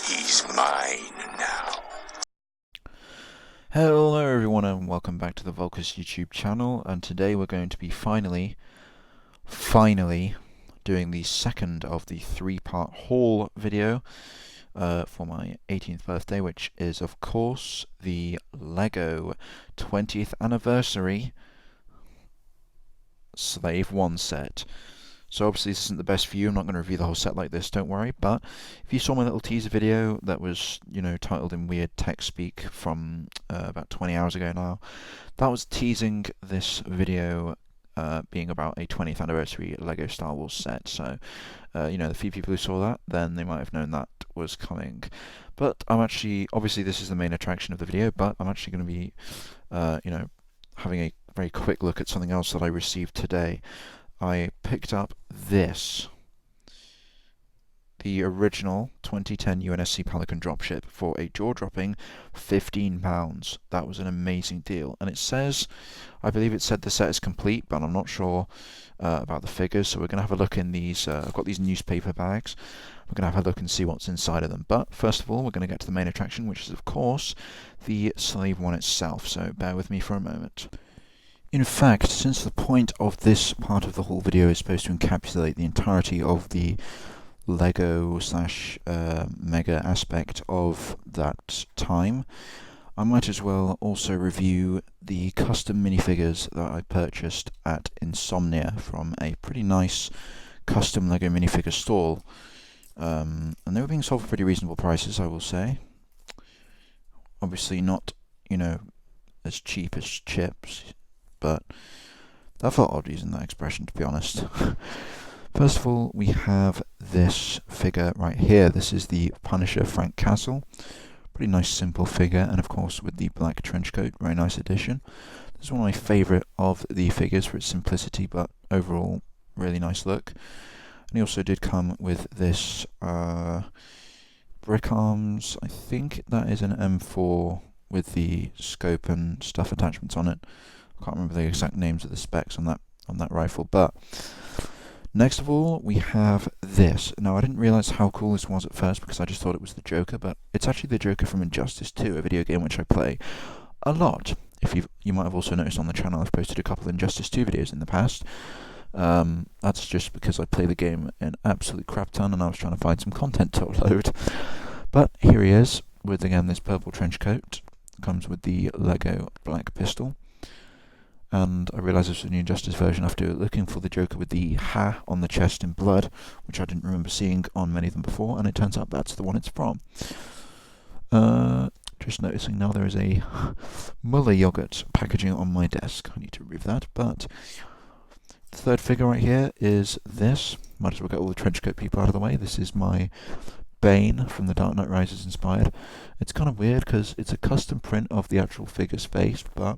He's mine now. Hello everyone and welcome back to the Volcus YouTube channel, and today we're going to be finally doing the second of the three-part haul video for my 18th birthday, which is of course the LEGO 20th anniversary Slave 1 set. So obviously this isn't the best view, I'm not going to review the whole set like this, don't worry, but if you saw my little teaser video that was, titled in weird tech speak from about 20 hours ago now, that was teasing this video being about a 20th anniversary LEGO Star Wars set, so, the few people who saw that, then they might have known that was coming. But I'm actually, obviously this is the main attraction of the video, but I'm actually going to be, having a very quick look at something else that I received today. I picked up this, the original 2010 UNSC Pelican dropship for a jaw-dropping £15. That was an amazing deal. And it says, I believe it said the set is complete, but I'm not sure about the figures, so we're going to have a look in these, I've got these newspaper bags. We're going to have a look and see what's inside of them. But first of all, we're going to get to the main attraction, which is of course the Slave One itself, so bear with me for a moment. In fact, since the point of this part of the whole video is supposed to encapsulate the entirety of the LEGO slash Mega aspect of that time, I might as well also review the custom minifigures that I purchased at Insomnia from a pretty nice custom LEGO minifigure stall. And they were being sold for pretty reasonable prices, I will say. Obviously not, as cheap as chips, but that felt odd using that expression, to be honest. First of all, we have this figure right here. This is the Punisher Frank Castle. Pretty nice simple figure, and of course with the black trench coat, very nice addition. This is one of my favourite of the figures for its simplicity, but overall really nice look. And he also did come with this brick arms. I think that is an M4 with the scope and stuff attachments on it. I can't remember the exact names of the specs on that rifle, but next of all we have this. Now I didn't realise how cool this was at first because I just thought it was the Joker, but it's actually the Joker from Injustice 2, a video game which I play a lot. If you might have also noticed on the channel I've posted a couple of Injustice 2 videos in the past. That's just because I play the game an absolute crap ton and I was trying to find some content to upload. But here he is with, again, this purple trench coat. Comes with the LEGO black pistol. And I realised this was a new Injustice version after looking for the Joker with the Ha on the chest in blood, which I didn't remember seeing on many of them before, and it turns out that's the one it's from. Just noticing now there is a Muller yogurt packaging on my desk. I need to remove that, but the third figure right here is this. Might as well get all the trenchcoat people out of the way. This is my Bane from the Dark Knight Rises inspired. It's kind of weird because it's a custom print of the actual figure's face, but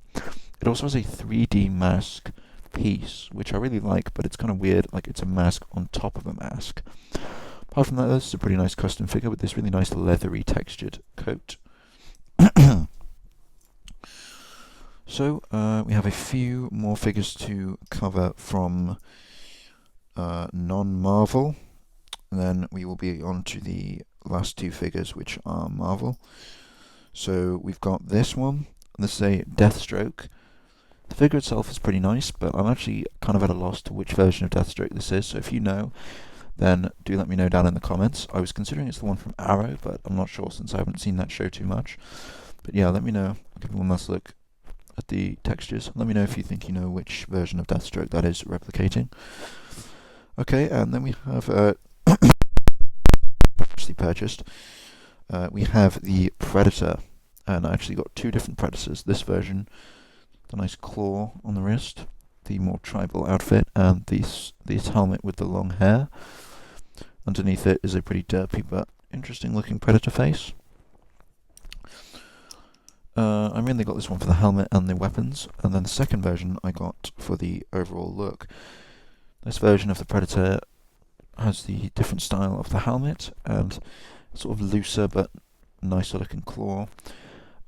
it also has a 3D mask piece, which I really like, but it's kind of weird, like it's a mask on top of a mask. Apart from that, this is a pretty nice custom figure with this really nice leathery textured coat. So, we have a few more figures to cover from non-Marvel. And then we will be on to the last two figures, which are Marvel. So we've got this one. This is a Deathstroke. The figure itself is pretty nice, but I'm actually kind of at a loss to which version of Deathstroke this is. So if you know, then do let me know down in the comments. I was considering it's the one from Arrow, but I'm not sure since I haven't seen that show too much. But yeah, let me know. I'll give you one last look at the textures. Let me know if you think you know which version of Deathstroke that is replicating. Okay, and then we have actually purchased. We have the Predator, and I actually got two different Predators. This version, the nice claw on the wrist, the more tribal outfit, and this helmet with the long hair. Underneath it is a pretty derpy but interesting looking Predator face. I mainly got this one for the helmet and the weapons, and then the second version I got for the overall look. This version of the Predator has the different style of the helmet and sort of looser but nicer looking claw.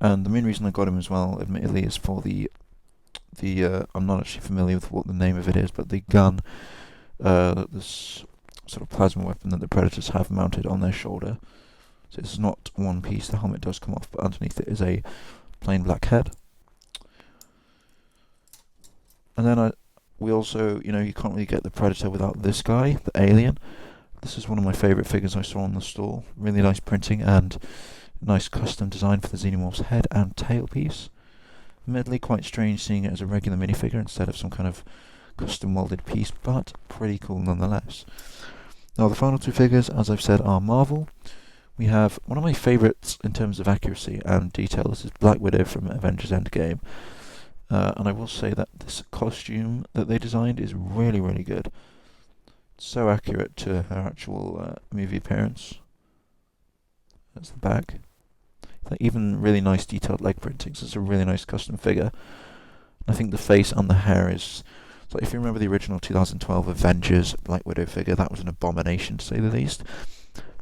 And the main reason I got him as well, admittedly, is for the I'm not actually familiar with what the name of it is, but the gun, this sort of plasma weapon that the Predators have mounted on their shoulder. So it's not one piece, the helmet does come off, but underneath it is a plain black head. And then we also, you can't really get the Predator without this guy, the Alien. This is one of my favourite figures I saw on the stall. Really nice printing and nice custom design for the Xenomorph's head and tail piece. Admittedly quite strange seeing it as a regular minifigure instead of some kind of custom molded piece, but pretty cool nonetheless. Now the final two figures, as I've said, are Marvel. We have one of my favourites in terms of accuracy and detail. This is Black Widow from Avengers Endgame. And I will say that this costume that they designed is really, really good. It's so accurate to her actual movie appearance. That's the back. Like, even really nice detailed leg printings. It's a really nice custom figure. I think the face and the hair is... So if you remember the original 2012 Avengers Black Widow figure, that was an abomination to say the least.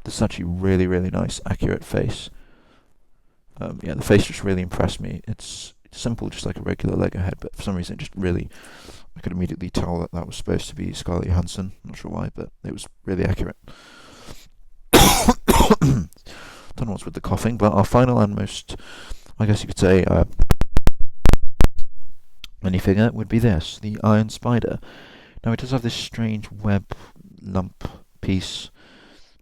This is actually really, really nice, accurate face. Yeah, the face just really impressed me. It's simple, just like a regular Lego head, but for some reason it just really... I could immediately tell that that was supposed to be Scarlett Johansson. Not sure why, but it was really accurate. Don't know what's with the coughing, but our final and most, I guess you could say, minifigure would be this, the Iron Spider. Now it does have this strange web lump piece,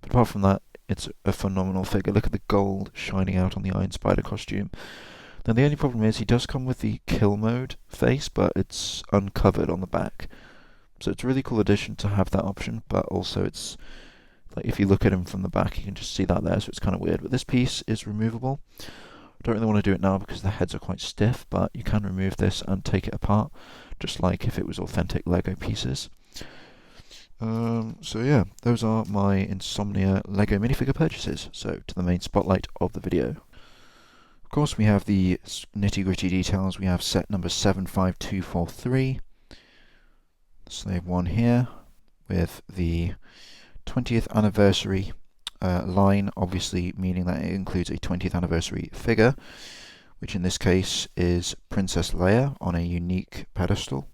but apart from that, it's a phenomenal figure. Look at the gold shining out on the Iron Spider costume. Now the only problem is he does come with the kill mode face, but it's uncovered on the back. So it's a really cool addition to have that option, but also it's like if you look at him from the back, you can just see that there, so it's kind of weird. But this piece is removable. I don't really want to do it now because the heads are quite stiff, but you can remove this and take it apart, just like if it was authentic Lego pieces. So yeah, those are my Insomnia Lego minifigure purchases. So to the main spotlight of the video. Of course, we have the nitty-gritty details. We have set number 75243, Slave 1 here, with the 20th anniversary line, obviously meaning that it includes a 20th anniversary figure, which in this case is Princess Leia on a unique pedestal.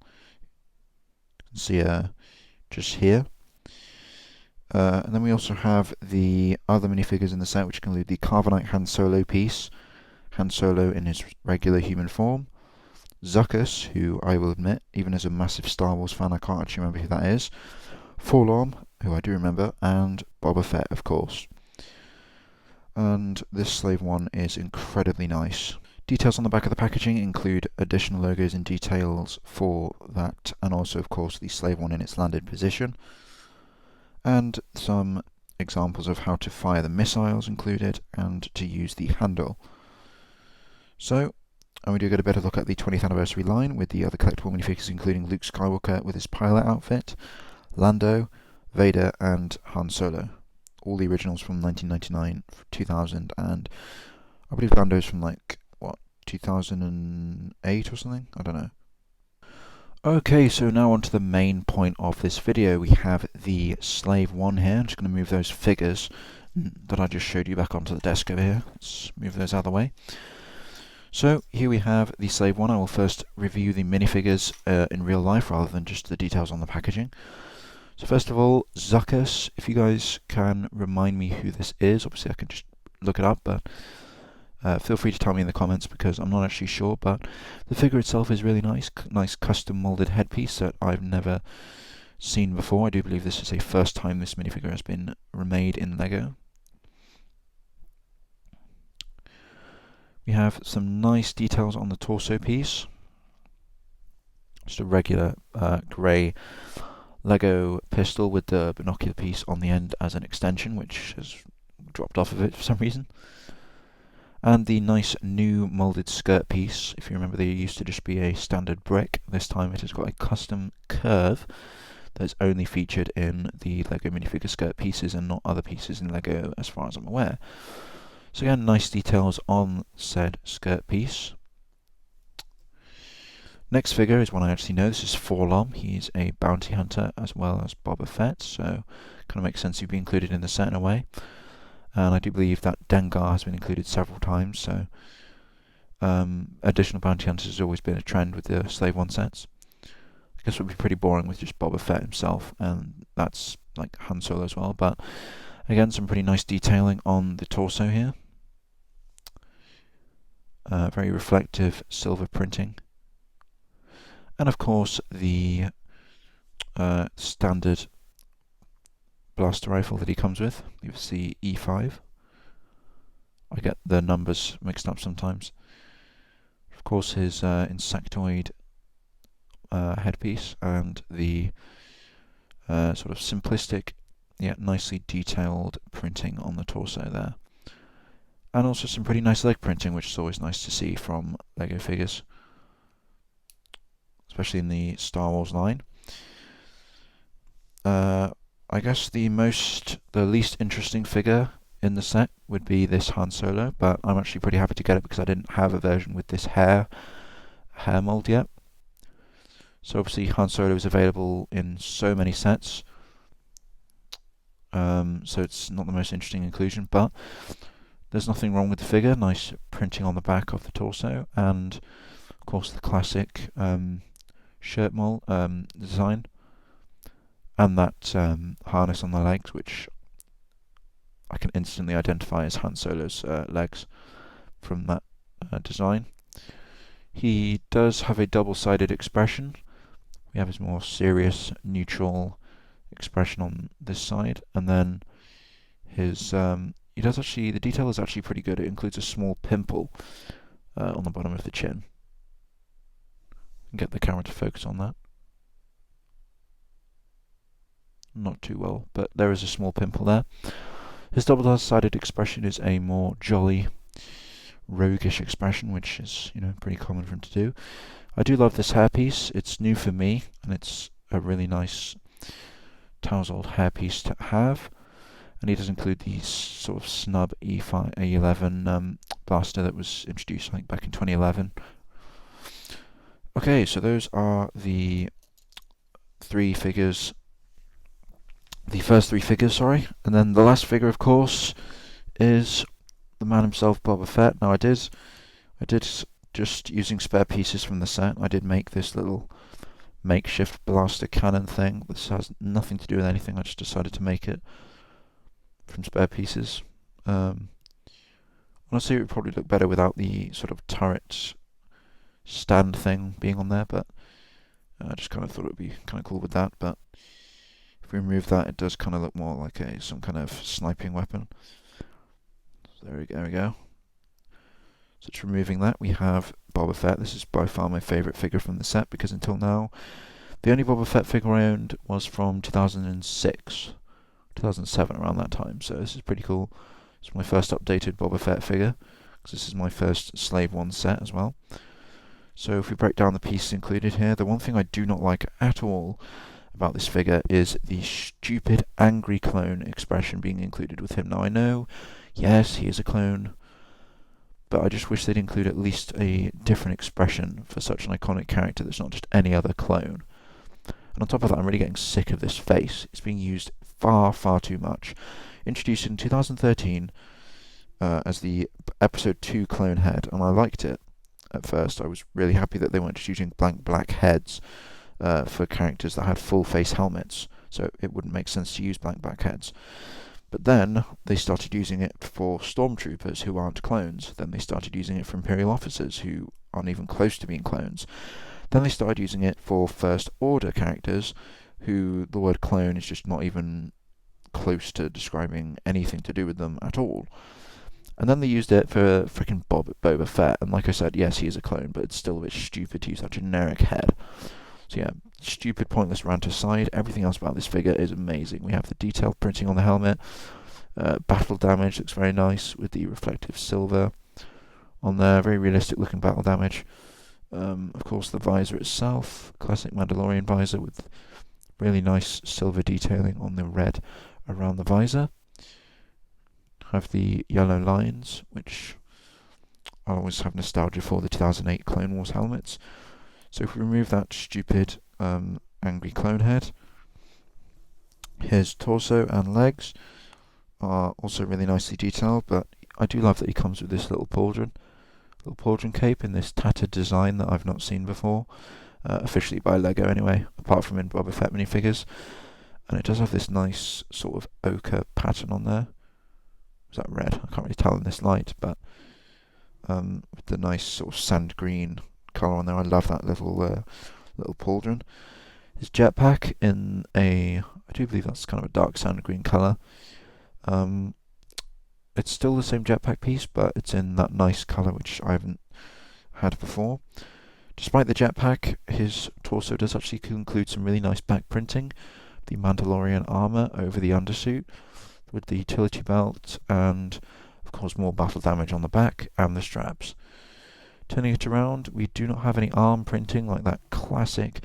You can see her just here. And then we also have the other minifigures in the set, which include the Carbonite Han Solo piece, Han Solo in his regular human form, Zuckuss, who I will admit, even as a massive Star Wars fan, I can't actually remember who that is, Forlorn, who I do remember, and Boba Fett, of course. And this Slave 1 is incredibly nice. Details on the back of the packaging include additional logos and details for that, and also, of course, the Slave 1 in its landed position, and some examples of how to fire the missiles included, and to use the handle. So, and we do get a better look at the 20th anniversary line with the other collectible minifigures, including Luke Skywalker with his pilot outfit, Lando, Vader, and Han Solo. All the originals from 1999, 2000, and I believe Lando's from 2008 or something? I don't know. Okay, so now on to the main point of this video. We have the Slave 1 here. I'm just going to move those figures that I just showed you back onto the desk over here. Let's move those out of the way. So here we have the Slave 1. I will first review the minifigures in real life rather than just the details on the packaging. So first of all, Zuckuss, if you guys can remind me who this is, obviously I can just look it up, but feel free to tell me in the comments because I'm not actually sure, but the figure itself is really nice, nice custom molded headpiece that I've never seen before. I do believe this is the first time this minifigure has been remade in Lego. We have some nice details on the torso piece. Just a regular grey Lego pistol with the binocular piece on the end as an extension, which has dropped off of it for some reason. And the nice new moulded skirt piece. If you remember, they used to just be a standard brick. This time it has got a custom curve that's only featured in the Lego minifigure skirt pieces and not other pieces in Lego as far as I'm aware. So again, nice details on said skirt piece. Next figure is one I actually know. This is Forlorn. He's a bounty hunter as well as Boba Fett, so kind of makes sense he'd be included in the set in a way. And I do believe that Dengar has been included several times, so additional bounty hunters has always been a trend with the Slave 1 sets. I guess it would be pretty boring with just Boba Fett himself, and that's like Han Solo as well, but Again, some pretty nice detailing on the torso here. Very reflective silver printing. And of course, the standard blaster rifle that he comes with. You see E5. I get the numbers mixed up sometimes. Of course, his insectoid headpiece and the sort of simplistic yet nicely detailed printing on the torso there. And also some pretty nice leg printing, which is always nice to see from LEGO figures, especially in the Star Wars line. I guess the least interesting figure in the set would be this Han Solo, but I'm actually pretty happy to get it because I didn't have a version with this hair mold yet. So obviously Han Solo is available in so many sets, so it's not the most interesting inclusion, but there's nothing wrong with the figure. Nice printing on the back of the torso, and of course the classic shirt mold design, and that harness on the legs, which I can instantly identify as Han Solo's legs from that design. He does have a double-sided expression. We have his more serious, neutral expression on this side, and then his the detail is actually pretty good. It includes a small pimple on the bottom of the chin. Get the camera to focus on that. Not too well, but there is a small pimple there. His double-sided expression is a more jolly, roguish expression, which is, pretty common for him to do. I do love this hairpiece. It's new for me, and it's a really nice tousled hairpiece to have. And he does include the sort of snub E11 blaster that was introduced, I think, back in 2011. Okay, so those are the first three figures, sorry. And then the last figure, of course, is the man himself, Boba Fett. Now I did just using spare pieces from the set, I did make this little makeshift blaster cannon thing. This has nothing to do with anything, I just decided to make it from spare pieces. Honestly, it would probably look better without the sort of turret stand thing being on there, but I just kind of thought it would be kind of cool with that. But if we remove that, it does kind of look more like some kind of sniping weapon. So there we go. So it's removing that. We have Boba Fett. This is by far my favourite figure from the set, because until now, the only Boba Fett figure I owned was from 2006, 2007, around that time. So this is pretty cool. It's my first updated Boba Fett figure, because this is my first Slave One set as well. So if we break down the pieces included here, the one thing I do not like at all about this figure is the stupid angry clone expression being included with him. Now I know, yes, he is a clone, but I just wish they'd include at least a different expression for such an iconic character that's not just any other clone. And on top of that, I'm really getting sick of this face. It's being used far, far too much. Introduced in 2013 as the Episode 2 clone head, and I liked it at first. I was really happy that they weren't just using blank black heads for characters that had full face helmets, so it wouldn't make sense to use blank black heads. But then they started using it for stormtroopers who aren't clones. Then they started using it for Imperial officers who aren't even close to being clones. Then they started using it for First Order characters who the word clone is just not even close to describing anything to do with them at all. And then they used it for frickin' Boba Fett. And like I said, yes, he is a clone, but it's still a bit stupid to use that generic head. So yeah, stupid, pointless rant aside, everything else about this figure is amazing. We have the detailed printing on the helmet. Battle damage looks very nice with the reflective silver on there. Very realistic looking battle damage. Of course, the visor itself, classic Mandalorian visor with really nice silver detailing on the red around the visor. Have the yellow lines, which I always have nostalgia for, the 2008 Clone Wars helmets. So if we remove that stupid angry clone head, his torso and legs are also really nicely detailed, but I do love that he comes with this little pauldron cape in this tattered design that I've not seen before, officially by LEGO anyway, apart from in Boba Fett minifigures. And it does have this nice sort of ochre pattern on there. Is that red? I can't really tell in this light, but with the nice sort of sand green colour on there. I love that little pauldron. His jetpack in I do believe that's kind of a dark sand green colour. It's still the same jetpack piece, but it's in that nice colour which I haven't had before. Despite the jetpack, his torso does actually include some really nice back printing. The Mandalorian armour over the undersuit, with the utility belt, and of course more battle damage on the back and the straps. Turning it around, we do not have any arm printing like that classic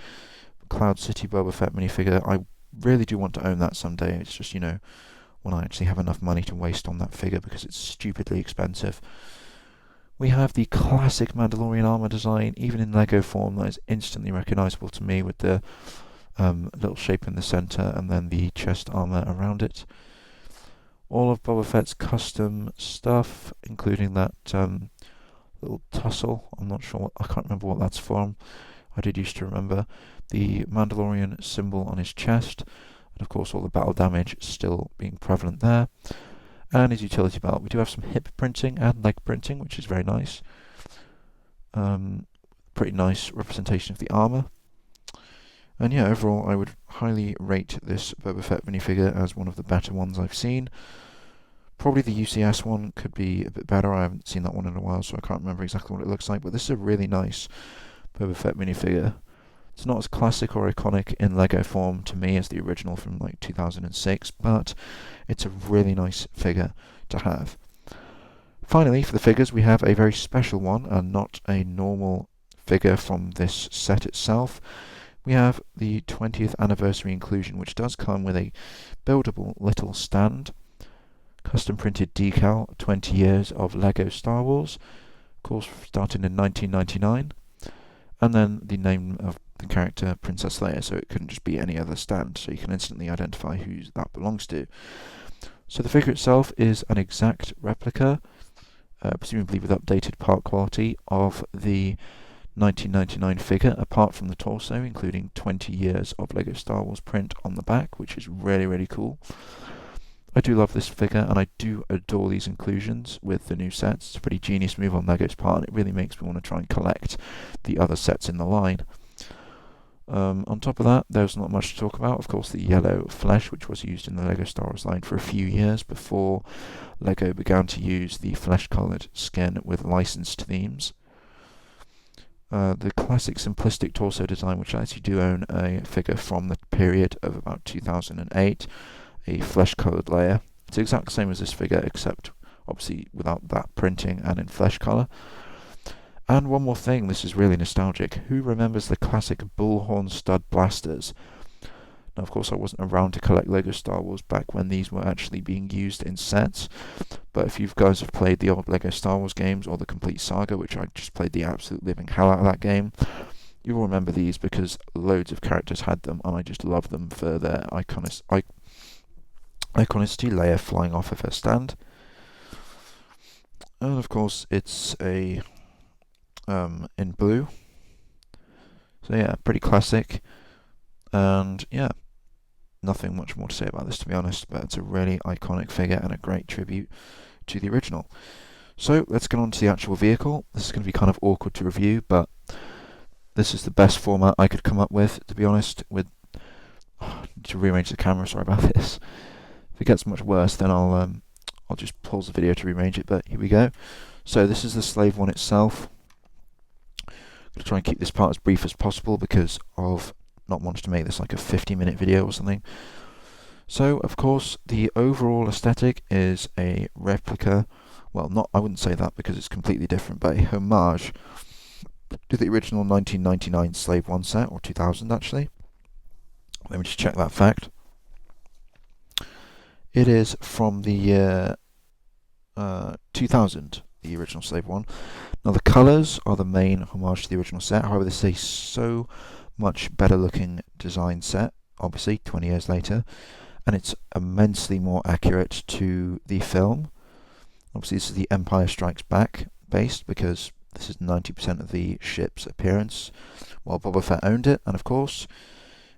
Cloud City Boba Fett minifigure. I really do want to own that someday. It's just, when I actually have enough money to waste on that figure because it's stupidly expensive. We have the classic Mandalorian armor design, even in Lego form, that is instantly recognizable to me with the little shape in the center and then the chest armor around it. All of Boba Fett's custom stuff, including that little tussle. I'm not sure, I can't remember what that's from. I did used to remember. The Mandalorian symbol on his chest, and of course all the battle damage still being prevalent there. And his utility belt. We do have some hip printing and leg printing, which is very nice. Pretty nice representation of the armor. And yeah, overall I would highly rate this Boba Fett minifigure as one of the better ones I've seen. Probably the UCS one could be a bit better. I haven't seen that one in a while, so I can't remember exactly what it looks like. But this is a really nice Boba Fett minifigure. It's not as classic or iconic in Lego form to me as the original from like 2006, but it's a really nice figure to have. Finally, for the figures, we have a very special one, and not a normal figure from this set itself. We have the 20th anniversary inclusion, which does come with a buildable little stand, custom printed decal, 20 years of Lego Star Wars, of course starting in 1999, and then the name of the character Princess Leia, so it couldn't just be any other stand, so you can instantly identify who that belongs to. So the figure itself is an exact replica, presumably with updated part quality, of the 1999 figure, apart from the torso, including 20 years of Lego Star Wars print on the back, which is really, really cool. I do love this figure, and I do adore these inclusions with the new sets. It's a pretty genius move on Lego's part, and it really makes me want to try and collect the other sets in the line. On top of that, there's not much to talk about. Of course, the yellow flesh, which was used in the Lego Star Wars line for a few years before Lego began to use the flesh-coloured skin with licensed themes. The classic simplistic torso design, which I actually do own a figure from the period of about 2008, a flesh-coloured Leia. It's the exact same as this figure, except obviously without that printing and in flesh colour. And one more thing, this is really nostalgic. Who remembers the classic bullhorn stud blasters? Now, of course, I wasn't around to collect Lego Star Wars back when these were actually being used in sets, but if you guys have played the old Lego Star Wars games or the Complete Saga, which I just played the absolute living hell out of that game, you will remember these because loads of characters had them, and I just love them for their iconicity. Leia flying off of her stand. And of course, it's a in blue. So yeah, pretty classic. And yeah, nothing much more to say about this, to be honest, but it's a really iconic figure and a great tribute to the original. So let's get on to the actual vehicle. This is going to be kind of awkward to review, but this is the best format I could come up with, to be honest. To rearrange the camera, sorry about this. If it gets much worse, then I'll just pause the video to rearrange it, but here we go. So this is the Slave One itself. I'm going to try and keep this part as brief as possible because of not wanting to make this like a 50-minute video or something. So, of course, the overall aesthetic is a replica. Well, I wouldn't say that because it's completely different, but a homage to the original 1999 Slave One set, or 2000 actually. Let me just check that fact. It is from the year 2000, the original Slave One. Now the colours are the main homage to the original set, however this is a so much better looking design set, obviously 20 years later, and it's immensely more accurate to the film. Obviously this is the Empire Strikes Back based, because this is 90% of the ship's appearance, while Boba Fett owned it, and of course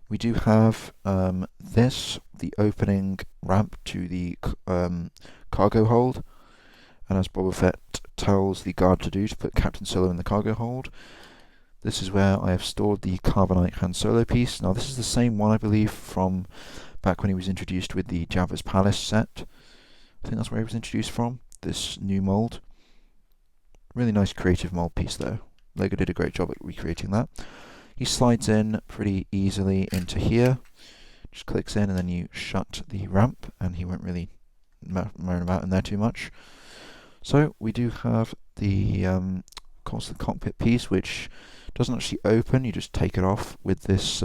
We do have the opening ramp to the cargo hold, and as Boba Fett tells the guard to do, to put Captain Solo in the cargo hold. This is where I have stored the Carbonite Han Solo piece. Now this is the same one, I believe, from back when he was introduced with the Jabba's Palace set. I think that's where he was introduced from, this new mould. Really nice creative mould piece though. LEGO did a great job at recreating that. He slides in pretty easily into here. Just clicks in and then you shut the ramp and he won't really moan about in there too much. So we do have the, of course, the cockpit piece, which doesn't actually open. You just take it off with this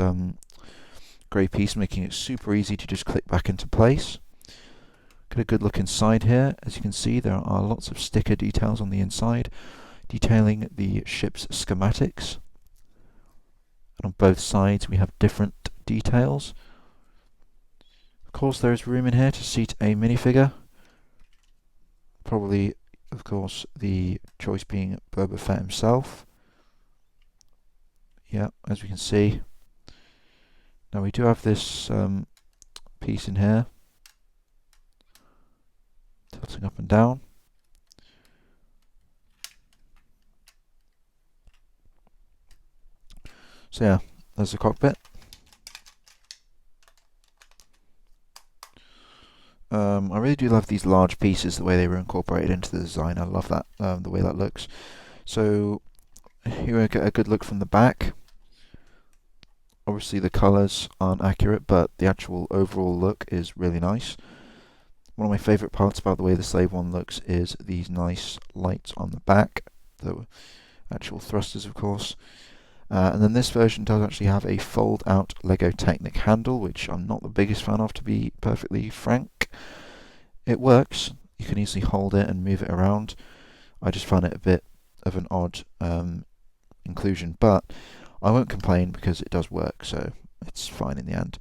grey piece, making it super easy to just click back into place. Get a good look inside here. As you can see, there are lots of sticker details on the inside, detailing the ship's schematics. And on both sides we have different details. Of course, there is room in here to seat a minifigure. Probably, of course, the choice being Boba Fett himself. Yeah, as we can see. Now we do have this piece in here, tilting up and down. So yeah, there's the cockpit. I really do love these large pieces, the way they were incorporated into the design. I love that, the way that looks. So here we get a good look from the back. Obviously the colours aren't accurate, but the actual overall look is really nice. One of my favourite parts about the way the Slave One looks is these nice lights on the back, the actual thrusters of course. And then this version does actually have a fold-out LEGO Technic handle, which I'm not the biggest fan of, to be perfectly frank. It works. You can easily hold it and move it around. I just find it a bit of an odd inclusion, but I won't complain because it does work, so it's fine in the end.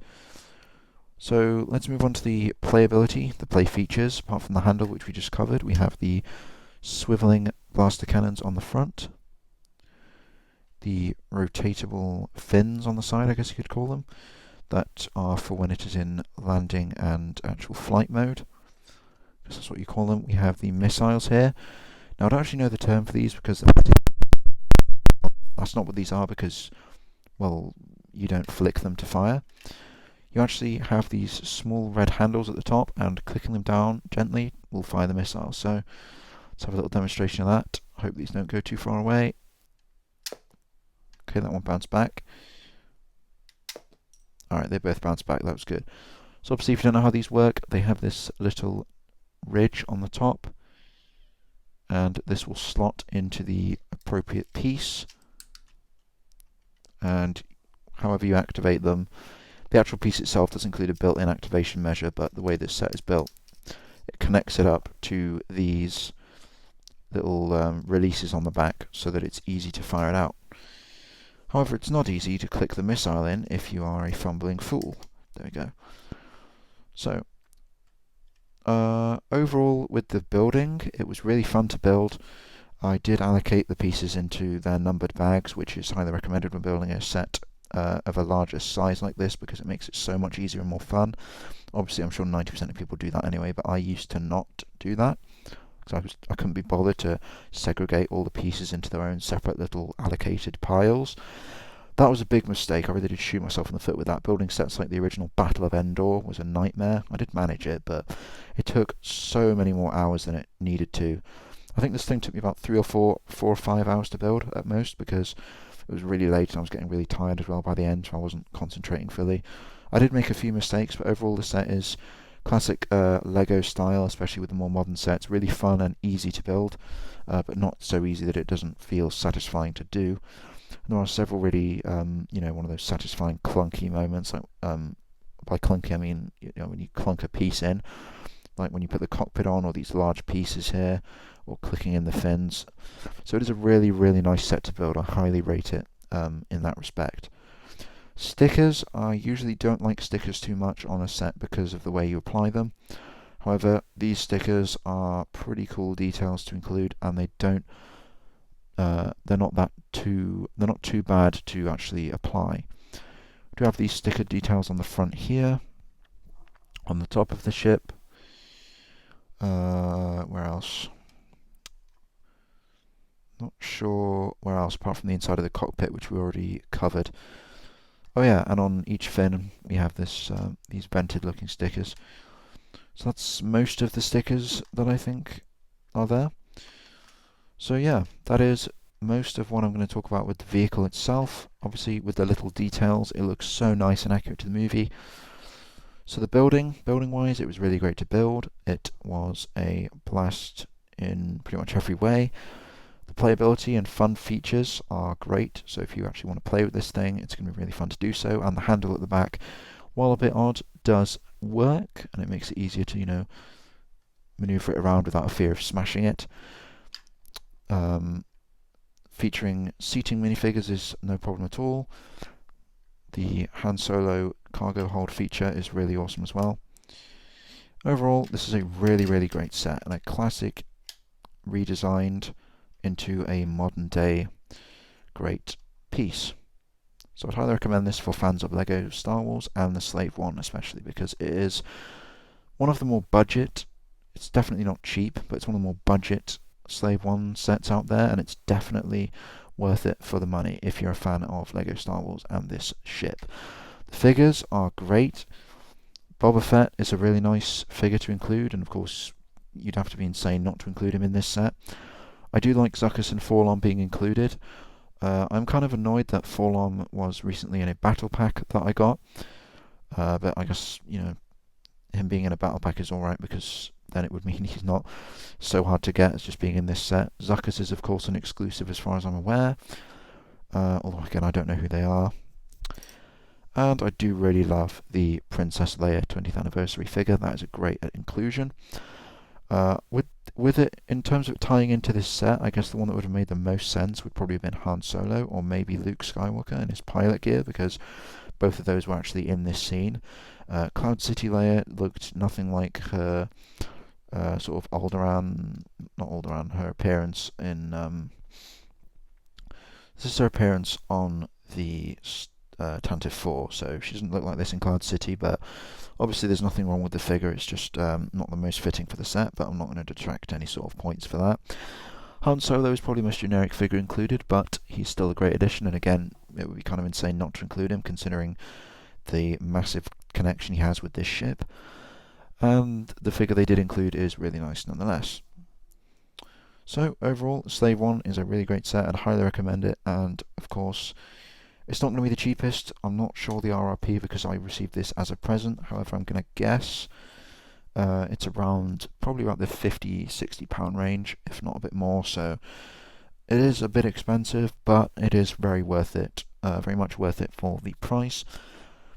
So let's move on to the playability, the play features. Apart from the handle, which we just covered, we have the swiveling blaster cannons on the front, the rotatable fins on the side, I guess you could call them, that are for when it is in landing and actual flight mode. I guess that's what you call them. We have the missiles here. Now I don't actually know the term for these because that's not what these are, because, well, you don't flick them to fire. You actually have these small red handles at the top, and clicking them down gently will fire the missiles. So let's have a little demonstration of that. I hope these don't go too far away. Okay, that one bounced back. Alright, they both bounced back, that was good. So obviously, if you don't know how these work, they have this little ridge on the top, and this will slot into the appropriate piece. And however you activate them, the actual piece itself does include a built-in activation measure, but the way this set is built, it connects it up to these little releases on the back so that it's easy to fire it out. However, it's not easy to click the missile in if you are a fumbling fool. There we go. So, overall with the building, it was really fun to build. I did allocate the pieces into their numbered bags, which is highly recommended when building a set of a larger size like this, because it makes it so much easier and more fun. Obviously, I'm sure 90% of people do that anyway, but I used to not do that, because I couldn't be bothered to segregate all the pieces into their own separate little allocated piles. That was a big mistake. I really did shoot myself in the foot with that. Building sets like the original Battle of Endor was a nightmare. I did manage it, but it took so many more hours than it needed to. I think this thing took me about 4 or 5 hours to build at most, because it was really late and I was getting really tired as well by the end, so I wasn't concentrating fully. I did make a few mistakes, but overall the set is classic LEGO style, especially with the more modern sets. Really fun and easy to build, but not so easy that it doesn't feel satisfying to do. And there are several really, one of those satisfying clunky moments. Like by clunky, I mean when you clunk a piece in, like when you put the cockpit on, or these large pieces here, or clicking in the fins. So it is a really, really nice set to build. I highly rate it in that respect. Stickers, I usually don't like stickers too much on a set because of the way you apply them. However, these stickers are pretty cool details to include, and they don't they're not too bad to actually apply. We do have these sticker details on the front here, on the top of the ship. Where else? Not sure where else, apart from the inside of the cockpit, which we already covered. Oh yeah, and on each fin we have this these vented-looking stickers. So that's most of the stickers that I think are there. So yeah, that is most of what I'm going to talk about with the vehicle itself. Obviously, with the little details, it looks so nice and accurate to the movie. So the building-wise, it was really great to build. It was a blast in pretty much every way. The playability and fun features are great, so if you actually want to play with this thing, it's going to be really fun to do so. And the handle at the back, while a bit odd, does work, and it makes it easier to, you know, maneuver it around without a fear of smashing it. Featuring seating minifigures is no problem at all. The Han Solo cargo hold feature is really awesome as well. Overall, this is a really, really great set, and a classic redesigned into a modern day great piece. So I'd highly recommend this for fans of LEGO Star Wars and the Slave One especially, because it is one of the more budget, it's definitely not cheap, but it's one of the more budget Slave One sets out there, and it's definitely worth it for the money if you're a fan of LEGO Star Wars and this ship. The figures are great. Boba Fett is a really nice figure to include, and of course you'd have to be insane not to include him in this set. I do like Zuckuss and 4-LOM being included. I'm kind of annoyed that 4-LOM was recently in a battle pack that I got, but I guess, you know, him being in a battle pack is alright, because then it would mean he's not so hard to get as just being in this set. Zuckuss is of course an exclusive as far as I'm aware, although again I don't know who they are. And I do really love the Princess Leia 20th anniversary figure. That is a great inclusion. With it, in terms of tying into this set, I guess the one that would have made the most sense would probably have been Han Solo, or maybe Luke Skywalker in his pilot gear, because both of those were actually in this scene. Cloud City Leia looked nothing like her sort of her appearance in... this is her appearance on the Tantive 4, so she doesn't look like this in Cloud City, but obviously there's nothing wrong with the figure, it's just not the most fitting for the set, but I'm not going to detract any sort of points for that. Han Solo is probably the most generic figure included, but he's still a great addition, and again, it would be kind of insane not to include him, considering the massive connection he has with this ship. And the figure they did include is really nice nonetheless. So overall, Slave One is a really great set, I'd highly recommend it, and of course, it's not going to be the cheapest. I'm not sure the RRP because I received this as a present. However, I'm going to guess it's probably about the £50–60 range, if not a bit more. So it is a bit expensive, but it is very worth it. Very much worth it for the price,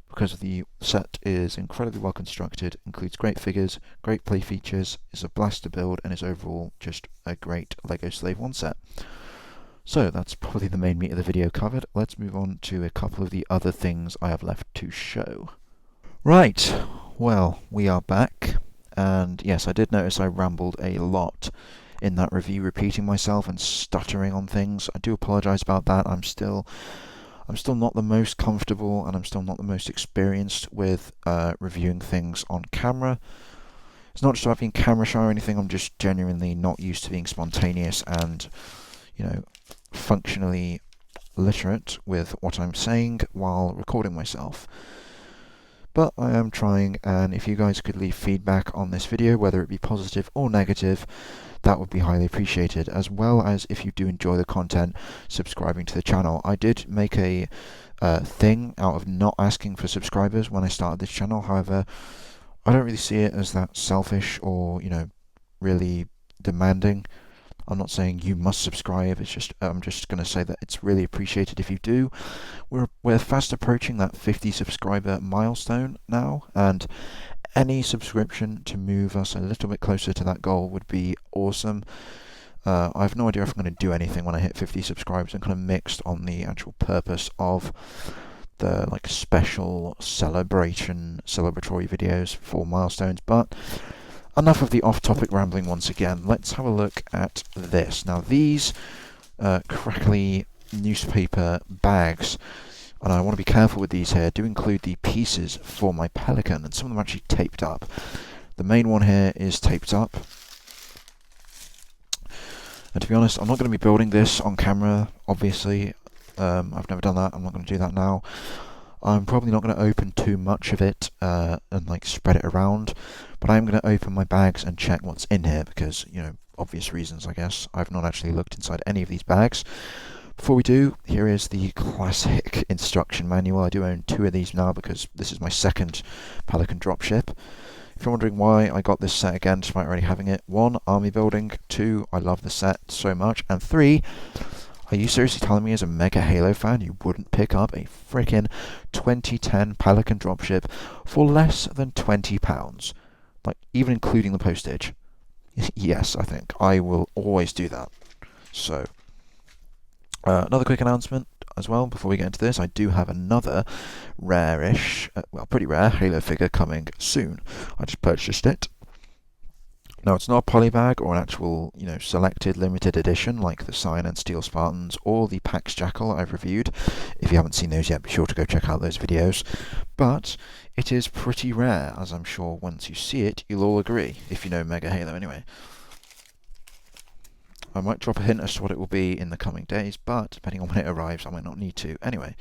because the set is incredibly well constructed, includes great figures, great play features, is a blast to build, and is overall just a great LEGO Slave One set. So that's probably the main meat of the video covered. Let's move on to a couple of the other things I have left to show. Right, well, we are back, and yes, I did notice I rambled a lot in that review, repeating myself and stuttering on things. I do apologise about that. I'm still not the most comfortable, and I'm still not the most experienced with reviewing things on camera. It's not just about being camera shy or anything, I'm just genuinely not used to being spontaneous and, you know, functionally literate with what I'm saying while recording myself. But I am trying, and if you guys could leave feedback on this video, whether it be positive or negative, that would be highly appreciated, as well as if you do enjoy the content, subscribing to the channel. I did make a thing out of not asking for subscribers when I started this channel. However, I don't really see it as that selfish or, you know, really demanding. I'm not saying you must subscribe, it's just I'm just going to say that it's really appreciated if you do. We're fast approaching that 50 subscriber milestone now, and any subscription to move us a little bit closer to that goal would be awesome. I have no idea if I'm going to do anything when I hit 50 subscribers. I'm kind of mixed on the actual purpose of the like special celebratory videos for milestones, but enough of the off-topic rambling once again. Let's have a look at this. Now these crackly newspaper bags And I want to be careful with these here. I do include the pieces for my Pelican, and some of them are actually taped up. The main one here is taped up. And to be honest, I'm not going to be building this on camera, obviously. I've never done that. I'm not going to do that now. I'm probably not going to open too much of it and like spread it around, but I am going to open my bags and check what's in here because, you know, obvious reasons, I guess. I've not actually looked inside any of these bags. Before we do, here is the classic instruction manual. I do own 2 of these now because this is my second Pelican dropship. If you're wondering why I got this set again despite already having it, 1, army building, 2, I love the set so much, and 3, are you seriously telling me as a mega Halo fan you wouldn't pick up a frickin' 2010 Pelican dropship for less than £20? Like, even including the postage. Yes, I think. I will always do that. So, another quick announcement as well before we get into this. I do have another rare-ish, well, pretty rare Halo figure coming soon. I just purchased it. Now, it's not a polybag or an actual, you know, selected limited edition like the Cyan and Steel Spartans or the Pax Jackal I've reviewed. If you haven't seen those yet, be sure to go check out those videos. But it is pretty rare, as I'm sure once you see it, you'll all agree, if you know Mega Halo anyway. I might drop a hint as to what it will be in the coming days, but depending on when it arrives, I might not need to. Anyway,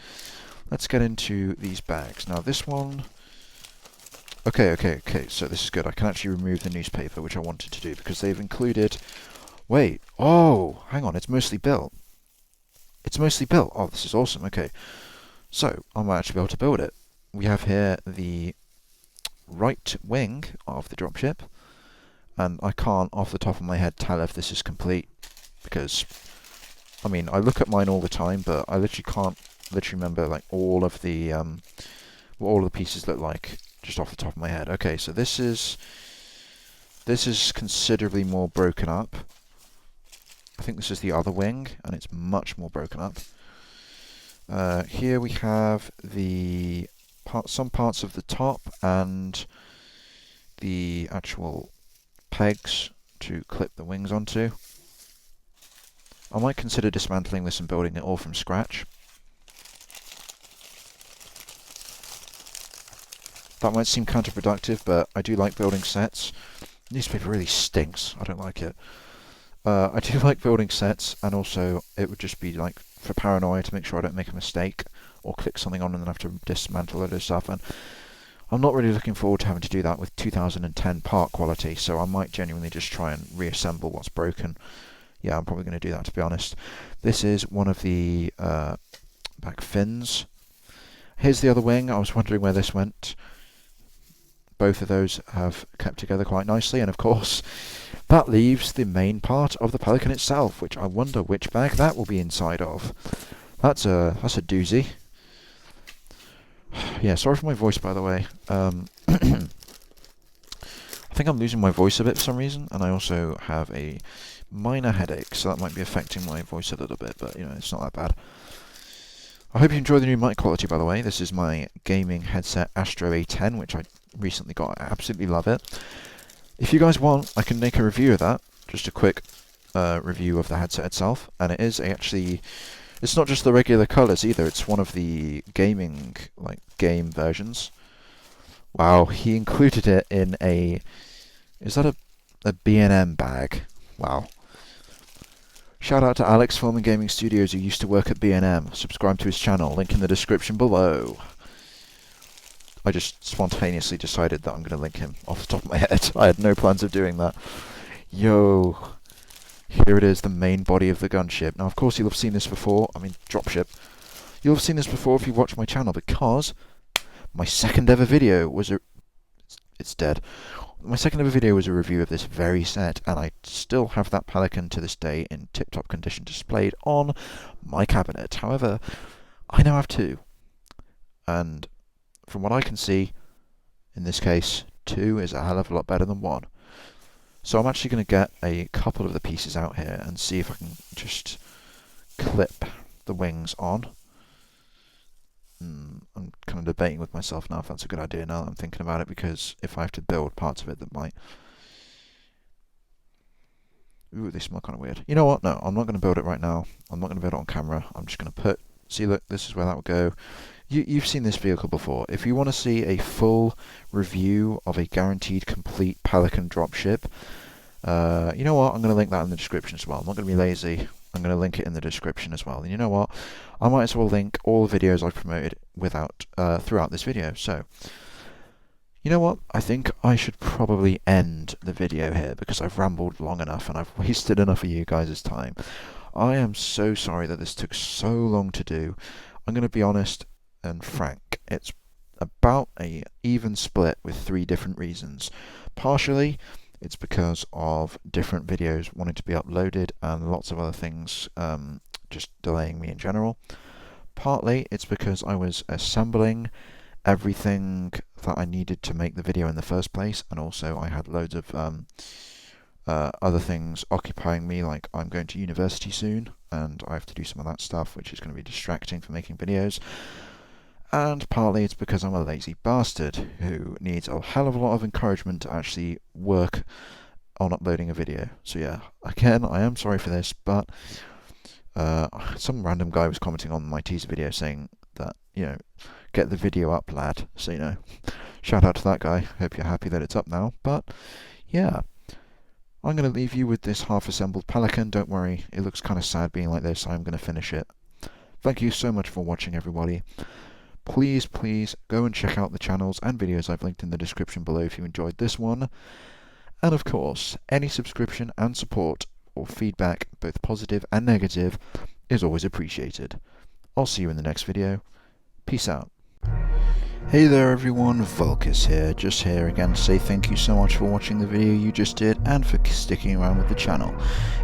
let's get into these bags. Now, this one... Okay, so this is good. I can actually remove the newspaper, which I wanted to do, because they've included... Wait, oh, hang on, it's mostly built. It's mostly built. Oh, this is awesome, okay. So, I might actually be able to build it. We have here the right wing of the dropship, and I can't, off the top of my head, tell if this is complete, because, I mean, I look at mine all the time, but I literally can't remember, like, all of the, what all of the pieces look like. Just off the top of my head. Okay, so this is considerably more broken up. I think this is the other wing, and it's much more broken up. Here we have some parts of the top and the actual pegs to clip the wings onto. I might consider dismantling this and building it all from scratch. That might seem counterproductive, but I do like building sets. Newspaper really stinks. I don't like it. I do like building sets, and also it would just be like for paranoia to make sure I don't make a mistake or click something on and then have to dismantle it or stuff. And I'm not really looking forward to having to do that with 2010 part quality, so I might genuinely just try and reassemble what's broken. Yeah, I'm probably going to do that, to be honest. This is one of the back fins. Here's the other wing. I was wondering where this went. Both of those have kept together quite nicely, and of course that leaves the main part of the Pelican itself, which I wonder which bag that will be inside of. That's a doozy. Yeah, sorry for my voice, by the way. I think I'm losing my voice a bit for some reason, and I also have a minor headache, so that might be affecting my voice a little bit, but you know, it's not that bad. I hope you enjoy the new mic quality, by the way. This is my gaming headset Astro A10, which I recently got. I absolutely love it. If you guys want, I can make a review of that. Just a quick review of the headset itself. And it is actually... It's not just the regular colours either. It's one of the gaming, like, game versions. Wow, he included it in a... Is that a B&M bag? Wow. Shout out to Alex Film and Gaming Studios, who used to work at B&M. Subscribe to his channel, link in the description below. I just spontaneously decided that I'm going to link him off the top of my head. I had no plans of doing that. Yo, here it is, the main body of the gunship. Now, of course, you'll have seen this before. I mean, dropship. You'll have seen this before if you watch my channel, because my second ever video was It's dead. My second ever video was a review of this very set, and I still have that Pelican to this day in tip-top condition displayed on my cabinet. However, I now have 2. And from what I can see, in this case, 2 is a hell of a lot better than 1. So I'm actually going to get a couple of the pieces out here and see if I can just clip the wings on. I'm kind of debating with myself now if that's a good idea now that I'm thinking about it, because if I have to build parts of it that might... Ooh, they smell kind of weird. You know what? No, I'm not going to build it right now. I'm not going to build it on camera. I'm just going to put See, look, this is where that will go. You've seen this vehicle before. If you want to see a full review of a guaranteed complete Pelican dropship, you know what? I'm going to link that in the description as well. I'm not going to be lazy. I'm going to link it in the description as well. And you know what? I might as well link all the videos I've promoted throughout this video. So, you know what? I think I should probably end the video here because I've rambled long enough and I've wasted enough of you guys' time. I am so sorry that this took so long to do. I'm going to be honest and frank. It's about an even split with 3 different reasons. Partially, it's because of different videos wanting to be uploaded and lots of other things just delaying me in general. Partly, it's because I was assembling everything that I needed to make the video in the first place, and also I had loads of other things occupying me, like I'm going to university soon and I have to do some of that stuff, which is going to be distracting for making videos. And partly it's because I'm a lazy bastard who needs a hell of a lot of encouragement to actually work on uploading a video. So yeah, again, I am sorry for this, but some random guy was commenting on my teaser video saying that, you know, get the video up, lad. So, you know, shout out to that guy. Hope you're happy that it's up now. But yeah, I'm going to leave you with this half-assembled Pelican. Don't worry, it looks kind of sad being like this. I'm going to finish it. Thank you so much for watching, everybody. Please go and check out the channels and videos I've linked in the description below if you enjoyed this one. And of course, any subscription and support or feedback, both positive and negative, is always appreciated. I'll see you in the next video. Peace out. Hey there everyone, Vulcus here, just here again to say thank you so much for watching the video you just did and for sticking around with the channel.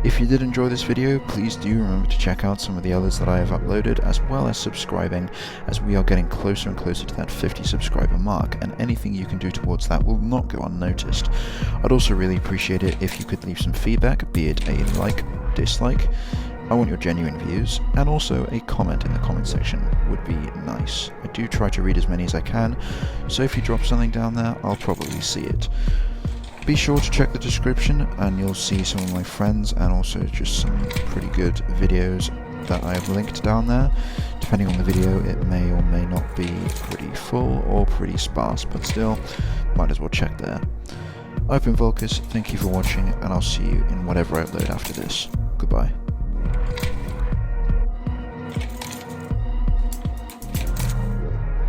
If you did enjoy this video, please do remember to check out some of the others that I have uploaded, as well as subscribing, as we are getting closer and closer to that 50 subscriber mark, and anything you can do towards that will not go unnoticed. I'd also really appreciate it if you could leave some feedback, be it a like, dislike. I want your genuine views, and also a comment in the comment section would be nice. I do try to read as many as I can, so if you drop something down there, I'll probably see it. Be sure to check the description and you'll see some of my friends and also just some pretty good videos that I have linked down there. Depending on the video, it may or may not be pretty full or pretty sparse, but still, might as well check there. I've been Vulcus, thank you for watching, and I'll see you in whatever I upload after this. Goodbye.